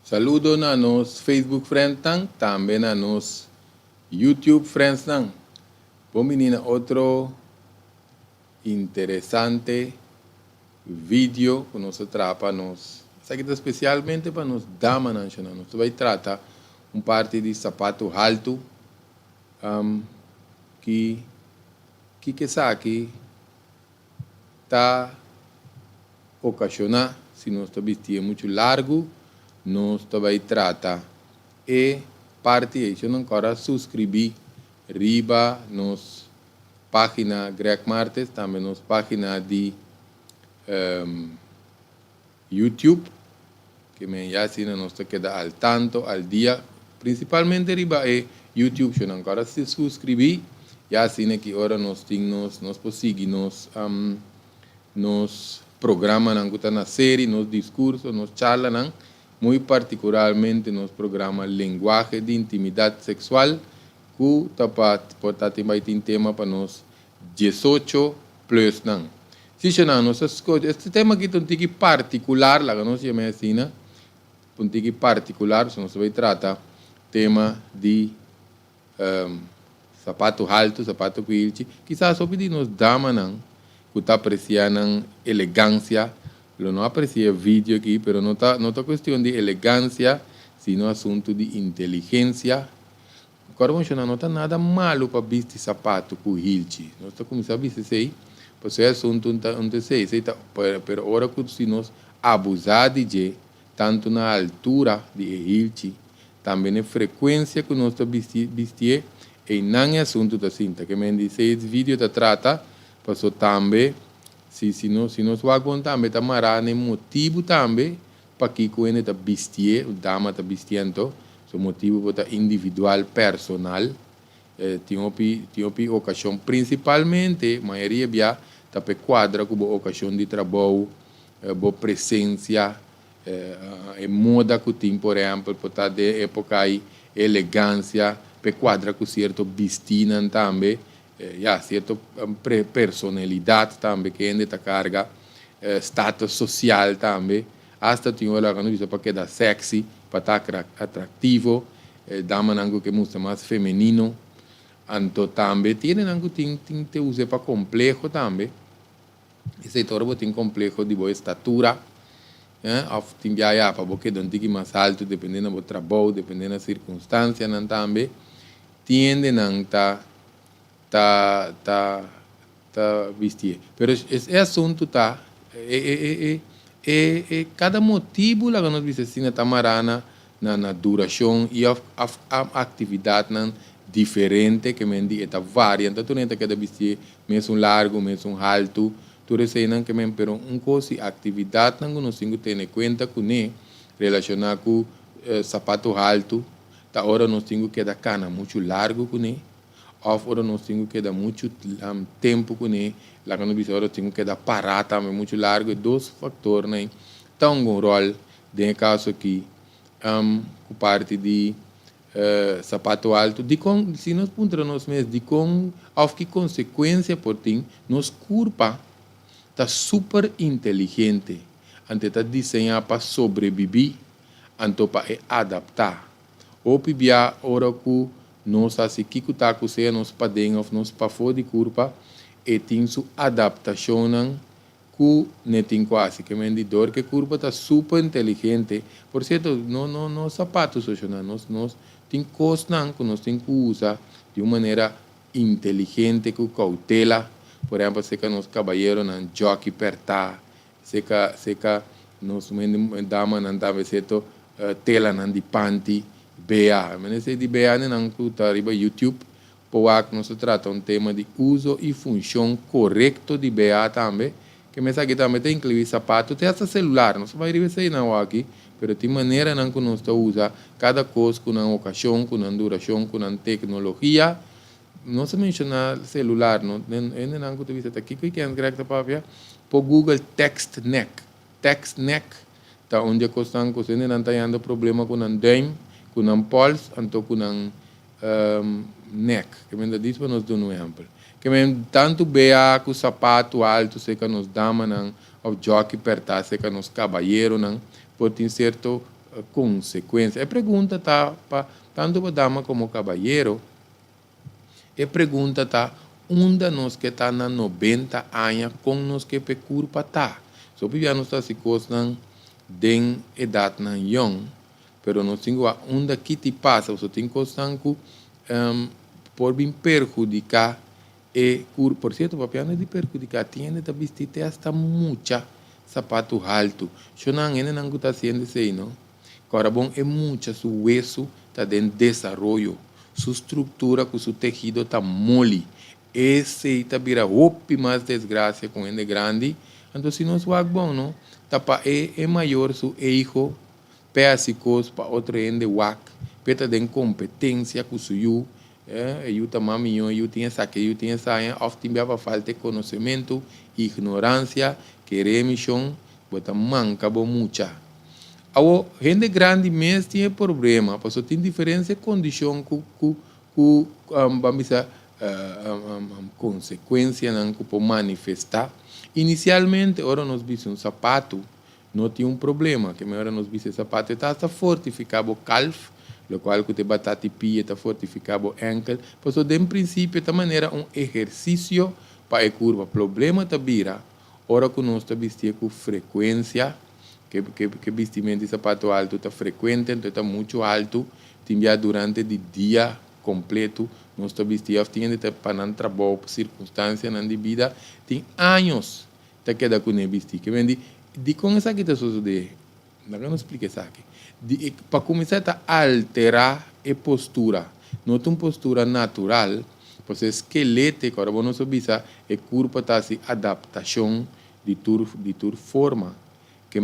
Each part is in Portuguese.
Saludo na nos Facebook friends tang, também na nos YouTube friends tang. Bom menina, outro interessante vídeo que nós trapa nos. Isso aqui especialmente para nos damas nacional. Nós vai tratar parte de sapato alto que sabe tá ocasionar se nós vestir muito largo, nós vai tratar e parte isso não agora subscrever riba nos página Greg Martes, também nos página de YouTube, que me já assim nós queda al tanto, al dia, principalmente riba e YouTube, se não agora se subscrever, já assim que ora nós temos nós conseguimos nos programa na série, nos discursos, nos charla, muito particularmente nos programa linguagem de intimidade sexual, que portanto vai ter tema para nós 18 plus não. Se não nós este tema aqui é um tique particular, lá que nós chamamos assim, um tique particular, se nós vai tratar tema de sapato alto, sapato quilchi, quizás só pedir nos dama não, que está apreciando elegância. Eu não aprecio vídeo aqui, mas não está questão de elegância, sino assunto de inteligência. Agora, não está nada malo para vestir sapato com hilchi. Nós estamos começando a vestir isso aí, porque é assunto onde sei, mas agora que se nós abusar de tanto na altura de hilchi, também na frequência que nós estamos vestir, e não é assunto da cinta, que me diz, esse vídeo trata, passou também, se nós vamos também tamarar nem motivo também para que o ene tá vestir, o dama tá vestindo, o motivo para individual, personal, tem uma ocasião principalmente, a maioria já tá pe quadra com a ocasião de trabalho, boa presença, moda que tem, por exemplo, para de época aí, elegância, pe quadra com certo vestimento também, certa personalidade também, que ainda está carga, status social também, hasta tem hora que não precisa para quedar sexy, para estar atrativo, dama nango que mostra mais feminino, então também tem nango tem usa para complexo também, esse torbo tem complexo de boa estatura, tem já para porque não tem mais alto, dependendo do trabalho, dependendo da circunstância, não também, tiende não tá vestir. Pero esse assunto tá cada motivo lá que nós vimos tá marana na duração e a atividade diferente que me diz tá varia. Então tu nem tá cada vestir mesmo largo, mesmo alto, tu recém que me pero coisa atividade não nós temos que ter em conta com né relacionar com sapato alto, tá hora nós temos que dar cana muito largo com né. Ora nós temos que dar muito tempo com ele, lá que nós temos que dar parada também muito largo, e dois fatores, né? Então, um rol, de caso aqui, com parte de sapato alto, se nós puntramos mesmo, de que consequência por tem, nos curpa, está super inteligente, ante está desenhado para sobreviver, ante para adaptar. Ou pibia, ora que nós assim que está com você nos padrinhos of nos para fora de curva e tem sua adaptação que não tem quase que vendedor que curva está super inteligente por certo não sapatos nós tem coisas que nós tem que usar de uma maneira inteligente com cautela por exemplo se que nos caballeros não jockey pertar se que nós dama não dá certo tela não de panty BA, mas esse de BA não está arriba YouTube, porque nós trata tema de uso e função correto de BA também, que me aqui também tem incluir sapato, tem essa celular, não vai arriba aí não aqui, mas tem maneira não que nós usa cada coisa com uma ocasião, com uma duração, com uma tecnologia, não se menciona celular, não que tu viste aqui que é correto para por Google Text Neck, tá onde a coisa não está tendo problema com um dame com um pulse, então com um neck, que me diz para nós dar um exemplo. Que me tanto BA com sapato alto, se que nos dama, o jockey perta, se que nos caballeiro, por ter certo consequência. A pergunta está tanto para dama como caballeiro. A pergunta está onde nós que está na 90 anos com nós que pe curpa tá. So pia nós está se costam den idade na young, pero nós temos onde que te passa, so tem costam que por bem perjudicar e por cierto, papia não é de perjudicar, tiene de vestir hasta mucha sapato alto. Eu não está sendo assim, não? Agora, bom, é muito, seu hueso está em desenvolvimento, sua estrutura com seu tecido está mole. Esse está vira roupa mais desgraça com ele grande. Então, se nós vamos bom, não? Tapa é maior seu erro, peças para outro ende wak, peta de competência com seu eu também eu tinha saque, eu tinha saia, often beva falta de conhecimento, ignorância, querer missão, bota manca bo mucha. A gente grande mesmo tem problema, porque tem diferentes condições que vamos dizer consequência não que pode manifestar. Inicialmente, ora nós vimos um sapato, não tinha um problema, que agora nós vimos sapato está fortificado o calf, lo qual que te batata pia está fortificado o ankle, pues de princípio de maneira um exercício para a curva. Problema tá vira, ora que nós está vestir com frequência, que vestimento de sapato alto está frequente, então está muito alto, tinha durante o dia completo, nós está vestir, tinha de para não trabalhar por circunstância na vida, tem anos tá queda com ele vestir, que vem de com essa que está sucedendo, não explica isso aqui. Para começar a alterar a postura. Não tem uma postura natural, porque o esqueleto, agora nós sabemos, é corpo está se adaptação de tua forma. Que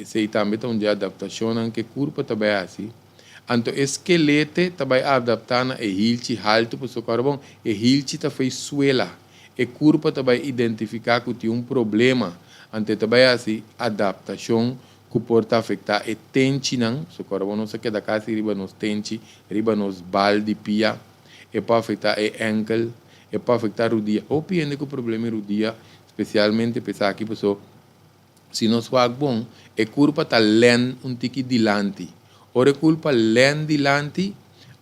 se também tem uma adaptação que o corpo também é assim. Então, o esqueleto também adaptando a hilti alto, porque agora bom, a hilti está fez suela. O corpo também identificar que tem um problema. Então, também é assim, adaptação que pode afetar e tente não, so agora não se queda casa riba nos tente, riba nos balde pia, e pode afetar e ankle, e pode afetar rodilha. Ou piende que o problema é rodilha, especialmente pensar aqui, pessoal, se nós faz bom, é culpa tá len um tique dilante. Ora é culpa len dilante,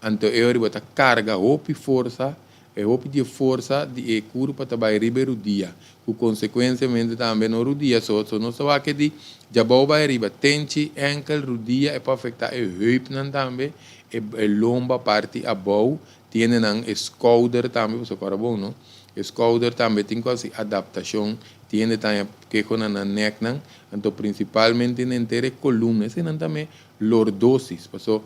então é riba tá carga, ou força, e roupa de força de curva também riba rodilha, com consequentemente também no rodilha, só não se vai que de já vai riba tente ankle rodilha e para afetar o hip também e lomba parte abaixo, tiene nan shoulder também, você agora bom não? Shoulder também tem quase adaptação, tiene também que com na neck nan, então principalmente na inteira coluna, esse nan também lordosis, passou,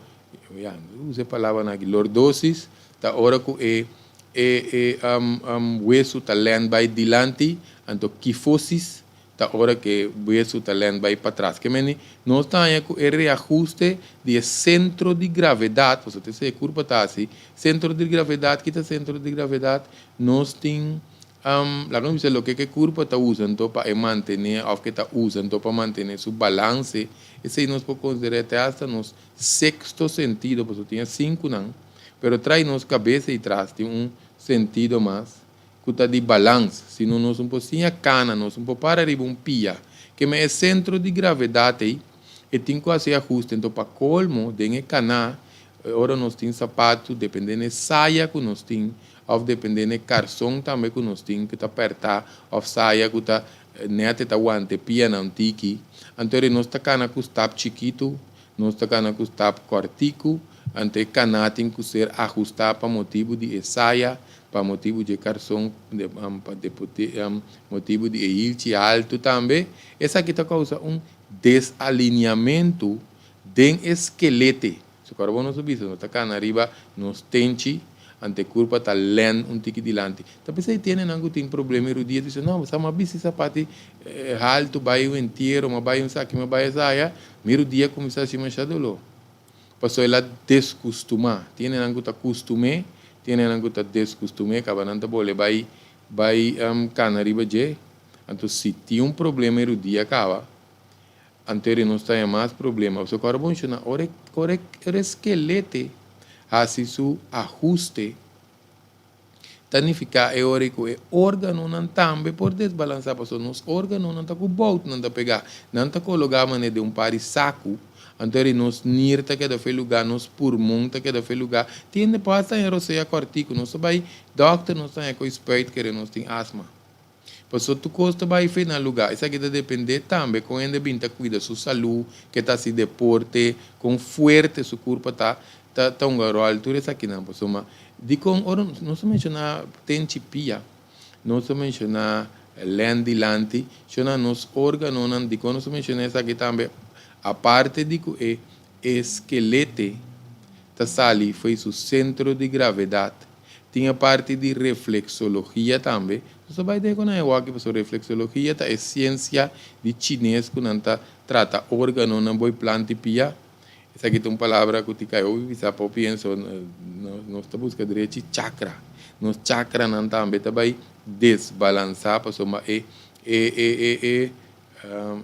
use a palavra aqui, lordosis, tá hora que hueso está lendo by dilante, então quifosis está hora que hueso está lendo by para trás. Que meni não está aí com o reajuste de centro de gravidade, você tem que curva tá assim, centro de gravidade, que está centro de gravidade, nós tem lá não sei o que curva está usando para manter, ou que está usando para manter seu balance, esse nós podemos considerar até nos sexto sentido, porque tinha 5 não, pero traz nos cabeça e trás tem sentido mais que está de balanço, se não nós um pouquinho cana, nós um pouco para arriba pia, que é centro de gravidade aí, e tem que fazer ajuste, então para colmo, tem cana, ora nós tem sapato, dependendo da saia que nós tem, ou dependendo do calção também que nós tem, que está apertar, ou saia que está, neta está guante, pia não tiki, então nós está cana com tap chiquito, nós está cana com tap cortico, ante cana tem que ser ajustado para motivo de saia, para motivo de calção, motivo de hilti alto também. Essa aqui está causa desalinhamento do esqueleto. Se o carbono subir, não está cá arriba, nos tente, ante curva está lento tique dilante. Então, se tem algum problema no dia, diz, não, mas uma bici sapato alto, vai o inteiro, mas vai saque, mas vai saia, meu dia começa a se mexer dolor. Passou ela descostumar, tem algum costume, tem algum descostume, que a não pode vai cana arriba je, então se tem problema no dia acaba, anterior não está mais problema. O seu corpo funciona, o esqueleto faz seu ajuste, significa que o órgano não também por desbalançar, porque nos órgãos não está com volta, não está pegar, não está colocar de par de saco, Então, nos nirta que da foi lugar, nos pulmão que da foi lugar. Tiene passa em roceia cortico, nós vai doctor nós tem com espeito que nós tem asma. Passou tu custa vai foi na lugar. Isso aqui depende também com ainda bem tá cuida sua saúde, que tá se deporte, com forte seu corpo tá um garo altura isso aqui não, passou mas de com ora nós menciona tem tipia, nós menciona landilante, chama nos órgãos não de com nós menciona isso aqui também a parte de que esqueleto tá sali foi seu centro de gravidade. Tinha parte de reflexologia também. Você vai ter quando eu aqui para reflexologia, é ciência de chinês que não trata órgão não boi planta e pia. Essa aqui tem uma palavra que eu ouvi, você pode pensar, nós estamos buscando direito chakra. Nos chakra não também vai desbalançar, para somar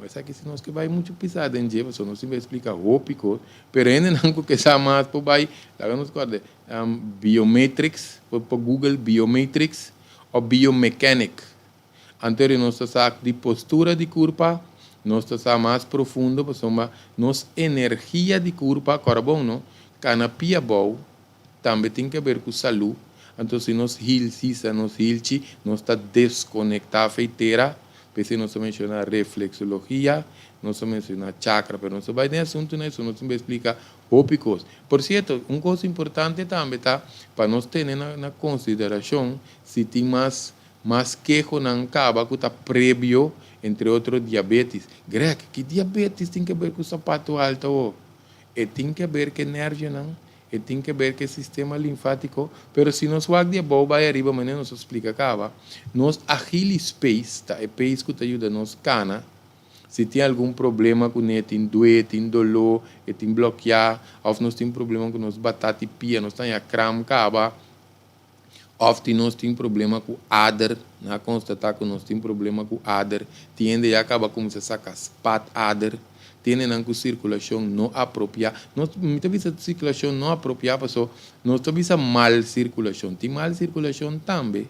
essa aqui se nós que vai muito pisar em dia, você não se vai explicar rópico, pero ainda não que se mais por vai, lá nos guarda, biometrics, por Google biometrics ou biomechanic. Anterior nós sabe de postura de corpo, nós sabe mais profundo, por somar nos energia de corpo, carbono, canapia bom, também tem que ver com saúde. Então se nós hilchi, nós está desconectar feiteira. Pensei nós menciona reflexologia, nós menciona chakra, mas nós vai nesse assunto nisso, nós vai explicar ópicos. Por certo, uma coisa importante também tá para nós ter na consideração se tem mais queijo não acaba que está prévio entre outros diabetes. Greg, que diabetes tem que ver com o sapato alto? E tem que ver que nervo não? E tem que ver que sistema linfático, pero se nós vamos de boa vai arriba, mas não se explica acaba. Nós agile space, tá? É pace que te ajuda nos cana. Se tem algum problema com ele, tem doer, tem dolor, tem bloquear, ou nós tem problema com nós batata e pia, nós tem a cram acaba. Ou nós tem problema com ader, na constatar que nós tem problema com ader, tende a acaba como se saca spat ader. Tienen uma circulação não apropriada. Nós muitas vezes a circulação não apropriada, só nós temos mal circulação. Tem mal circulação também,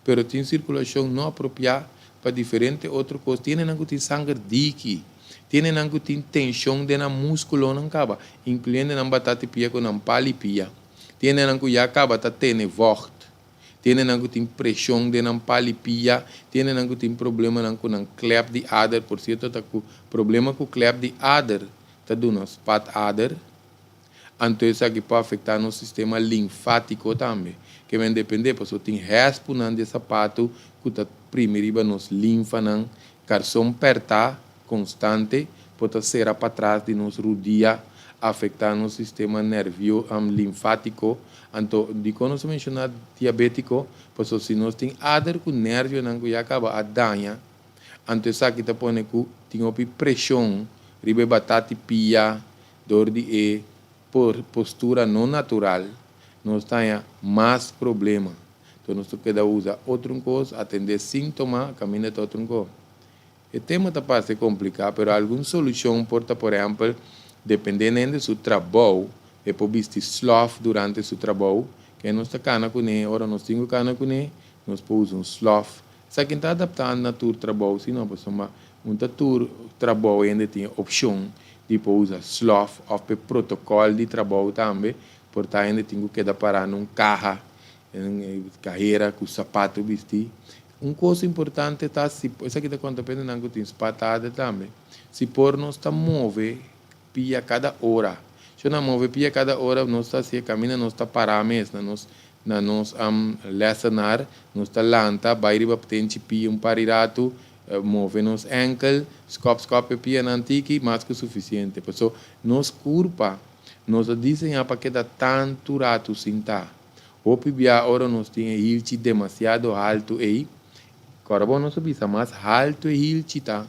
mas tem circulação não apropriada para diferentes outras coisas. Tienen algo de sangue dique, tienen algo de tensão de na músculo não acaba, incluindo na batata pia com na palipia. Tienen algo já acaba tá tendo vocht. Tienen algo de pressão de na palipia, tienen algo de problema com na klep de ader, por certo tá com problema com klep de ader, tá dando spat ader. Então isso aqui pode afetar no sistema linfático também, que vai depender, porque tem respo não de sapato que tá primeiro nos linfa não, carção perta constante, pode ser para trás de nos rodia, afetar no sistema nervioso linfático. Então, de quando se menciona diabético, pois se nós tem ader com nervo não que acaba a danha, então isso aqui tá põe que tem uma pressão, ribe batata pia, dor de por postura não natural, nós tem mais problema. Então nós queda usa outra coisa, atender sintoma, caminha outra coisa. O tema tá para ser complicado, mas alguma solução porta, por exemplo, dependendo do seu trabalho, é por visto sloth durante seu trabalho, que nós está cana com ele, ora nós temos cana com ele, nós podemos um sloth. Se quem está adaptando na tour trabalho, se não, pessoal, tour trabalho ainda tem opção de usar sloth ou protocolo de trabalho também, portanto ainda tem que dar parar num carro, carreira com sapato vestir. Uma coisa importante está se isso aqui está acontecendo não que tem espatada também. Se por nós está mover pia cada hora. Se não move pia cada hora, nós está se caminha, nós está parar mesmo, nós lecionar, nós está lanta, vai riba potente pia parirato, move nos ankle, scop pia nantique, mais que suficiente. Porque nós curva, nós desenhar para que dá tanto rato sentar. O pibia hora nós tinha hilchi demasiado alto aí, carbono não subia mais alto e hilchi tá.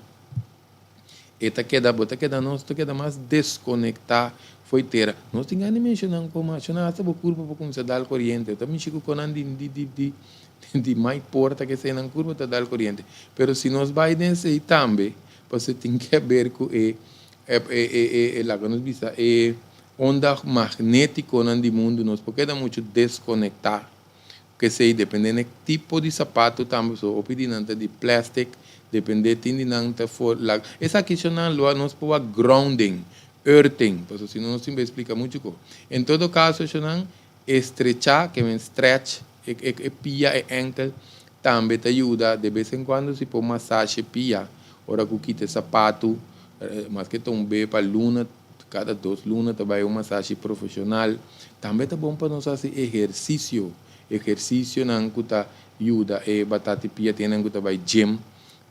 Eta queda nós queda mais desconectar foi ter nós tem que mencionar como mencionar essa curva para começar a dar corrente também chico com de mais porta que sai na curva tá dar corrente pero se nós vai nesse também você tem que ver com lá que nós visa onda magnética no mundo nós porque dá muito desconectar que sei dependendo do tipo de sapato também só opinante de plástico depende de nanta for lag essa questão lá nós pôr grounding hurting, pues si no se me explica mucho. En todo caso, Shonan, estrechar, que me stretch, pia e ankle, también te ayuda, de vez en cuando si pon masaje pia, ahora que quite sapato, más que tombe para luna, cada 2 lunas te vai massagem profissional. Também é bom para nós fazer exercício. Exercício não custa ajuda, batata pia tem não custa vai gym.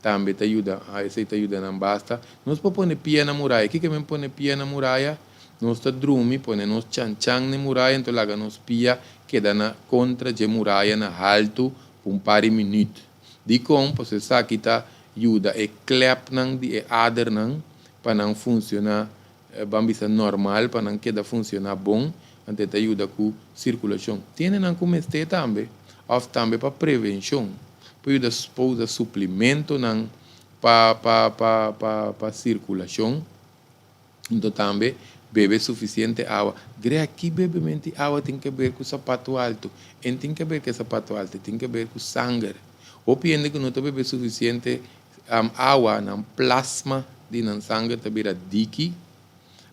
Também te ajuda, esse te ajuda não basta. Nós podemos pôr pia na muralha. O que que me põe pia na muralha? Nós tá drumi, põe nós chan na muralha, então lá nós pia queda na contra de muralha na alto por par de minutos. De como você sabe que tá ajuda klep não de ader não para não funcionar bambisa normal para não queda funcionar bom, ante te ajuda com circulação. Tiene não como este também, ou também para prevenção. Pode usar suplemento não para circulação. Então também bebe suficiente água. Greia que bebe mente água tem que ver com sapato alto. E tem que ver com sapato alto, tem que ver com sangue. Ou piende que não bebe suficiente água, não plasma de não sangue, te vira dique.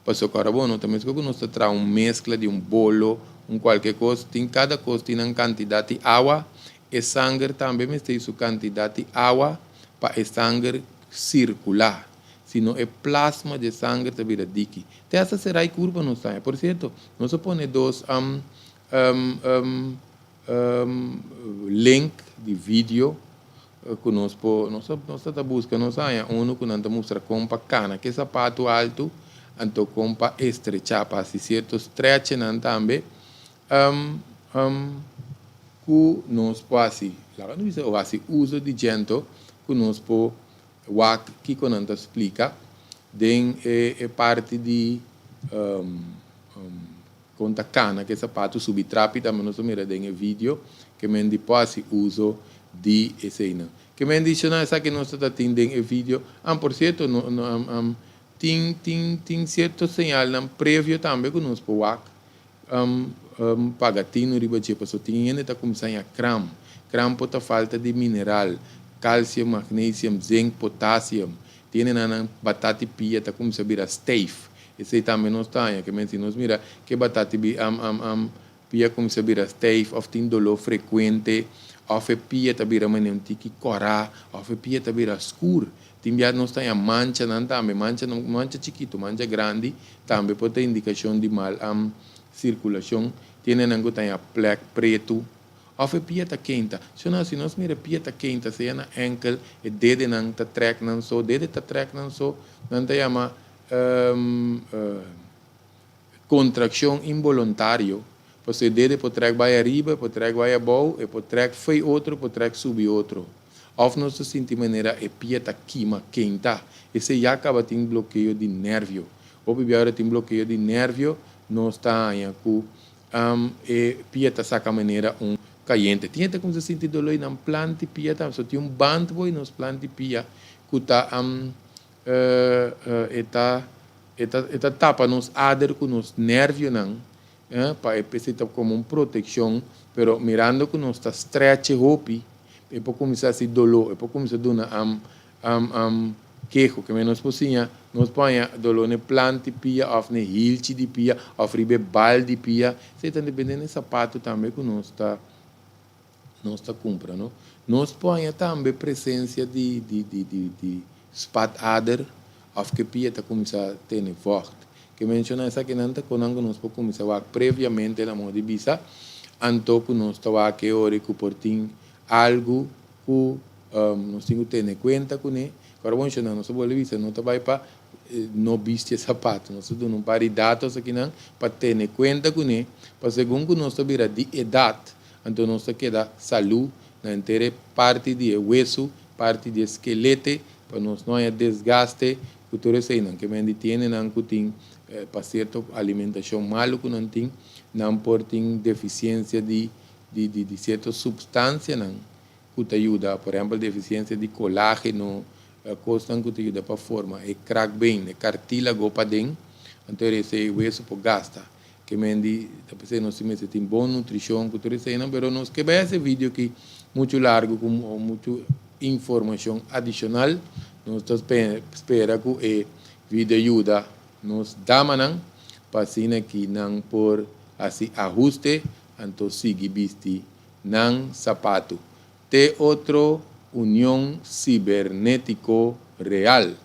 Passou carbono, também se você traz uma mescla de bolo, qualquer coisa, tem cada coisa tem uma quantidade de água, e sangue também tem sua quantidade de água para o sangue circular. Se não é plasma de sangue, te vira dique. Então, essa será a curva no sangue. Por certo, nós põe dois link de vídeo que nós estamos buscando, um que nós mostra como para cana, que é sapato alto, então como para estrechar, para se certo stretch também, que nós podemos, lá não diz, ou assim, uso de gento, que nós podemos, que nós explica, den parte de conta cana, que é sapato subtrapi, também nós mira den vídeo, que men depois uso de cena. Que men dice não essa que nós está tendo em vídeo, por certo, tem certo sinal não prévio também que nós podemos pagatino riba de pessoa tem ainda está começando a cram pode falta de mineral, cálcio, magnésio, zinc, potássio, tem na batata pia está começando a virar steife. Esse também nós está, que men se nós mira que batata pia começa a virar steife, ou tem dolor frequente, ou pia está virar um tique corá, ou pia está virar escuro. Timbia não está a mancha, não também mancha chiquito, mancha grande, também pode ter indicação de mal circulação. Tem não tem a plaque preto, ou pia está quente. Se nós mira pia está quente, se é na ankle, e dedo não está track não só, dedo está track não só, não tem uma contração involuntária. Você dedo pode track vai arriba, pode track vai abaixo, e pode track foi outro, pode track subir outro. Ou não se sente maneira e pia está queima, quente. Esse já acaba tendo bloqueio de nervio. Ou agora tem bloqueio de nervio, não está aí com e pia está saca maneira caliente. Tinha como se sente dolor na planta pia, tá? Só tinha bando boy nos planta pia que está eta tapa nos ader com nos nervio não, para epicita como proteção, pero mirando que nos está stretch hopi. E pode começar a se dolor, e pode começar a dar queijo, que menos pocinha, nós põe dolor na planta pia, ou na hilche de pia, ou ribe bal de pia, você está dependendo do sapato também que nós está comprando. Nós põe também presença de spat ader, ou que pia está começando a ter forte. Que menciona essa que não está conando, nós podemos começar a previamente na mão de bisa, anto que nós está aqui hora que portim algo que nós temos que ter em conta com ele. Agora, bom, não se pode dizer, não vai para não vestir sapato, nós temos um par de dados aqui não para ter em conta com ele, para segundo nós vira de idade, então nós queda saúde na inteira parte de hueso, parte de esqueleto, para nós não haver desgaste, que tudo isso não que me tem não que tem para certa alimentação malo que não tem, não por tem deficiência de certa substância não que te ajuda, por exemplo, deficiência de colágeno, coisa que te ajuda para formar e crack bem, e cartílago para dentro, então esse hueso por gasta, que me di, depois nós tem boa nutrição, que tudo isso não, mas nós que ver esse vídeo aqui muito largo com muita informação adicional, nós espera que o vídeo ajuda nos damanang pasina ki nang por asi ajuste anto sigi bisti ng sapato. Te otro unión cibernético real.